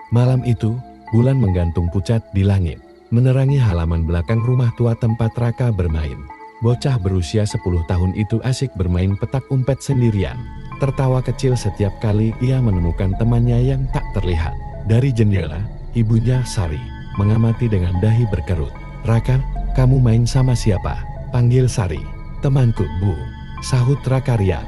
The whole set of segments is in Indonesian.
Malam itu, bulan menggantung pucat di langit, menerangi halaman belakang rumah tua tempat Raka bermain. Bocah berusia 10 tahun itu asyik bermain petak umpet sendirian. Tertawa kecil setiap kali ia menemukan temannya yang tak terlihat. Dari jendela, ibunya Sari mengamati dengan dahi berkerut. "Raka, kamu main sama siapa?" panggil Sari. "Temanku, Bu," sahut Raka riang.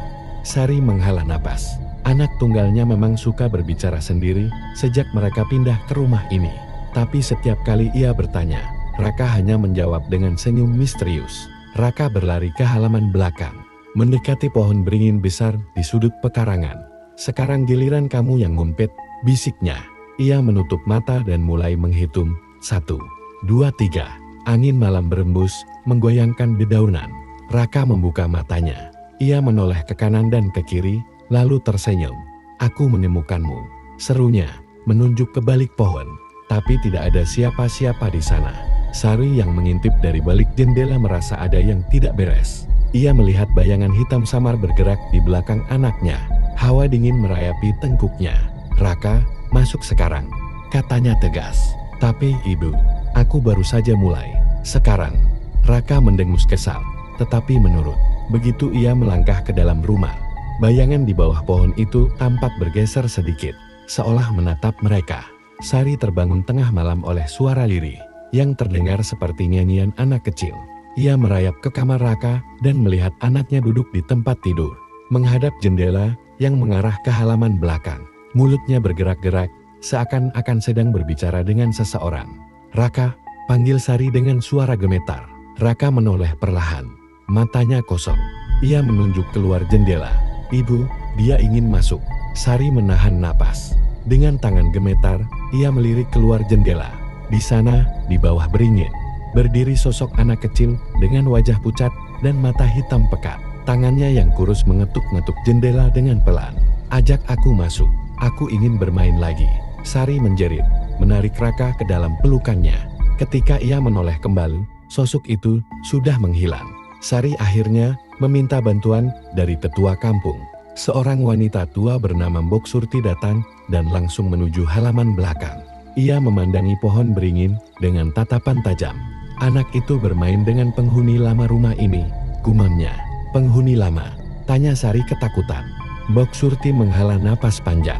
Sari menghela napas. Anak tunggalnya memang suka berbicara sendiri sejak mereka pindah ke rumah ini. Tapi setiap kali ia bertanya, Raka hanya menjawab dengan senyum misterius. Raka berlari ke halaman belakang, mendekati pohon beringin besar di sudut pekarangan. "Sekarang giliran kamu yang ngumpet," bisiknya. Ia menutup mata dan mulai menghitung. 1, 2, 3. Angin malam berembus, menggoyangkan dedaunan. Raka membuka matanya. Ia menoleh ke kanan dan ke kiri, lalu tersenyum. "Aku menemukanmu," serunya, menunjuk ke balik pohon. Tapi tidak ada siapa-siapa di sana. Sari yang mengintip dari balik jendela merasa ada yang tidak beres. Ia melihat bayangan hitam samar bergerak di belakang anaknya. Hawa dingin merayapi tengkuknya. "Raka, masuk sekarang," katanya tegas. "Tapi ibu, aku baru saja mulai." "Sekarang." Raka mendengus kesal, tetapi menurut. Begitu ia melangkah ke dalam rumah, bayangan di bawah pohon itu tampak bergeser sedikit, seolah menatap mereka. Sari terbangun tengah malam oleh suara lirih yang terdengar seperti nyanyian anak kecil. Ia merayap ke kamar Raka dan melihat anaknya duduk di tempat tidur, menghadap jendela yang mengarah ke halaman belakang. Mulutnya bergerak-gerak, seakan-akan sedang berbicara dengan seseorang. "Raka," panggil Sari dengan suara gemetar. Raka menoleh perlahan, matanya kosong. Ia menunjuk keluar jendela. "Ibu, dia ingin masuk." Sari menahan napas. Dengan tangan gemetar, ia melirik keluar jendela. Di sana, di bawah beringin, berdiri sosok anak kecil dengan wajah pucat dan mata hitam pekat. Tangannya yang kurus mengetuk-ngetuk jendela dengan pelan. "Ajak aku masuk, aku ingin bermain lagi." Sari menjerit, menarik Raka ke dalam pelukannya. Ketika ia menoleh kembali, sosok itu sudah menghilang. Sari akhirnya meminta bantuan dari tetua kampung. Seorang wanita tua bernama Mbok Surti datang dan langsung menuju halaman belakang. Ia memandangi pohon beringin dengan tatapan tajam. "Anak itu bermain dengan penghuni lama rumah ini," gumamnya. "Penghuni lama?" tanya Sari ketakutan. Mbok Surti menghela napas panjang.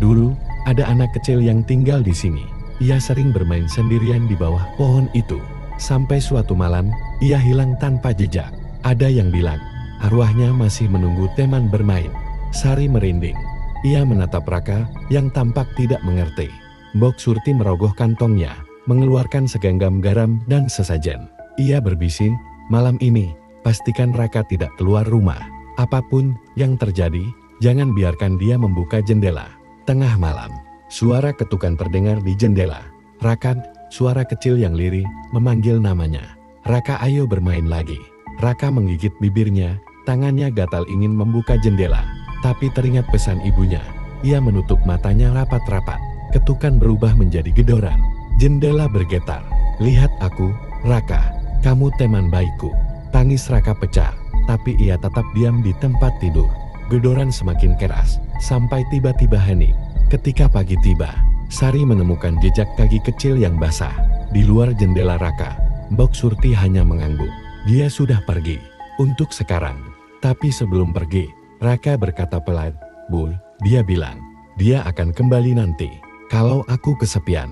"Dulu, ada anak kecil yang tinggal di sini. Ia sering bermain sendirian di bawah pohon itu. Sampai suatu malam, ia hilang tanpa jejak. Ada yang bilang, arwahnya masih menunggu teman bermain." Sari merinding. Ia menatap Raka yang tampak tidak mengerti. Mbok Surti merogoh kantongnya, mengeluarkan segenggam garam dan sesajen. Ia berbisik, "Malam ini, pastikan Raka tidak keluar rumah. Apapun yang terjadi, jangan biarkan dia membuka jendela." Tengah malam, suara ketukan terdengar di jendela. "Raka," suara kecil yang lirih memanggil namanya. "Raka, ayo bermain lagi." Raka menggigit bibirnya, tangannya gatal ingin membuka jendela. Tapi teringat pesan ibunya. Ia menutup matanya rapat-rapat. Ketukan berubah menjadi gedoran. Jendela bergetar. "Lihat aku, Raka. Kamu teman baikku." Tangis Raka pecah, tapi ia tetap diam di tempat tidur. Gedoran semakin keras, sampai tiba-tiba hening. Ketika pagi tiba, Sari menemukan jejak kaki kecil yang basah. Di luar jendela Raka, Mbok Surti hanya mengangguk. Dia sudah pergi. Untuk sekarang. Tapi sebelum pergi, Raka berkata pelan, "Bul," dia bilang, "dia akan kembali nanti. Kalau aku kesepian."